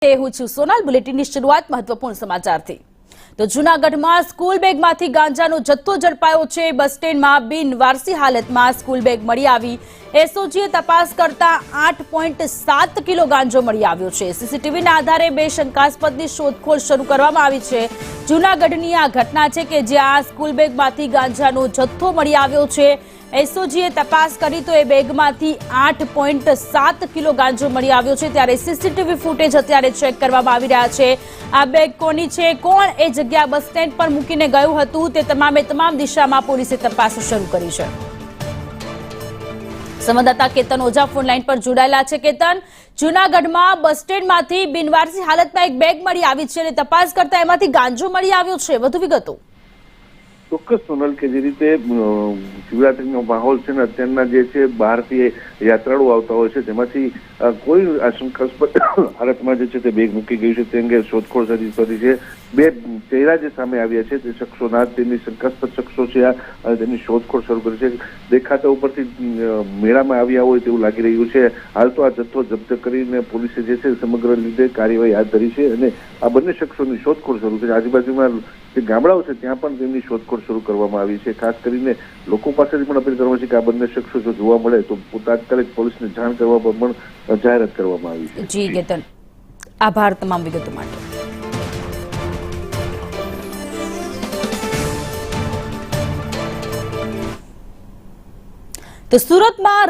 હું છું સોનલ। બુલેટિનની શરૂઆત મહત્વપૂર્ણ સમાચારથી। તો જૂનાગઢમાં સ્કૂલ બેગમાંથી ગાંજાનો જથ્થો ઝડપાયો છે। બસ સ્ટેન્ડમાં બિનવારસી હાલતમાં સ્કૂલ બેગ મળી આવી। એસઓજીએ તપાસ કરતા 8.7 કિલો ગાંજો મળી આવ્યો છે। સીસીટીવીના આધારે બે શંકાસ્પદની શોધખોળ શરૂ કરવામાં આવી છે। જૂનાગઢની આ ઘટના છે કે જ્યાં સ્કૂલ બેગમાંથી ગાંજાનો જથ્થો મળી આવ્યો છે। એસઓજીએ તપાસ કરી તો એ બેગમાંથી 8.7 કિલો ગાંજો મળી આવ્યો છે। ત્યારે સીસીટીવી ફૂટેજ અત્યારે ચેક કરવામાં આવી રહ્યા છે। આ બેગ કોની છે, કોણ એ જગ્યા બસ સ્ટેન્ડ પર મૂકીને ગયું હતું, તે તમામ દિશામાં પોલીસે તપાસ શરૂ કરી છે। સંવાદદાતા કેતન ઓઝા ફોન લાઈન પર જોડાયેલા છે। કેતન, જૂનાગઢમાં બસ સ્ટેન્ડમાંથી બિનવારસી હાલતમાં એક બેગ મળી આવી છે અને તપાસ કરતા એમાંથી ગાંજો મળી આવ્યો છે, વધુ વિગતો? ચોક્કસ સોનલ, કે જે રીતે શિવરાત્રીનો માહોલ છે ને અત્યારના જે છે બહારથી યાત્રાળુ આવતા હોય છે તેમાંથી કોઈ આશંકાસ્પદ હાલતમાં જે છે તે બેગ મૂકી ગયું છે તે અંગે શોધખોળ કરી છે। બે ચહેરા જે સામે આવ્યા છે તે શખ્સોના, તેમની શંકાસ્પદ શખ્સો છે આ તેની શોધખોળ શરૂ કરી છે। દેખાતા ઉપરથી મેળામાં આવ્યા હોય તેવું લાગી રહ્યું છે। હાલ તો આ જથ્થો જપ્ત કરીને પોલીસે જે છે સમગ્ર રીતે કાર્યવાહી હાથ ધરી છે અને આ બંને શખ્સોની શોધખોળ શરૂ કરી છે। આજુબાજુમાં જે ગામડાઓ છે ત્યાં પણ તેમની શોધખોળ શરૂ કરવામાં આવી છે। ખાસ કરીને લોકો પાસેથી પણ અપીલ કરવામાં છે કે આ બંને શખ્સો જો જોવા મળે તો તાત્કાલિક પોલીસને જાણ કરવા પર પણ જાહેરાત કરવામાં આવી છે। જી કેતન, આભાર તમામ વિગતો માટે। તો સુરતમાં